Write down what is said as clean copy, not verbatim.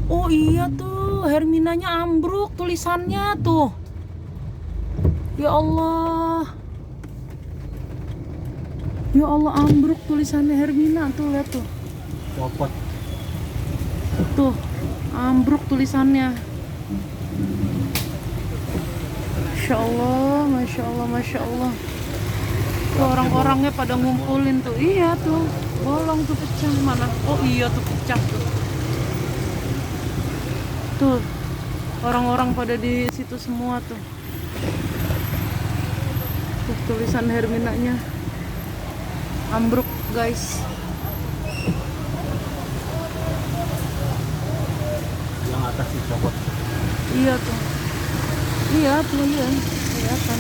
Oh iya tuh, Herminanya ambruk tulisannya tuh. Ya Allah. Ya Allah, ambruk tulisannya Hermina tuh, lihat tuh. Copot. Tuh, ambruk tulisannya. Masya Allah, Masya Allah, Masya Allah. Tuh orang-orangnya pada ngumpulin tuh. Iya tuh, bolong tuh pecah mana? Oh iya tuh pecah tuh. Tuh, orang-orang pada di situ semua tuh. Tuh tulisan Herminanya ambruk guys. Yang atas dicopot. Iya tuh. Iya tuh, iya. Kelihatan.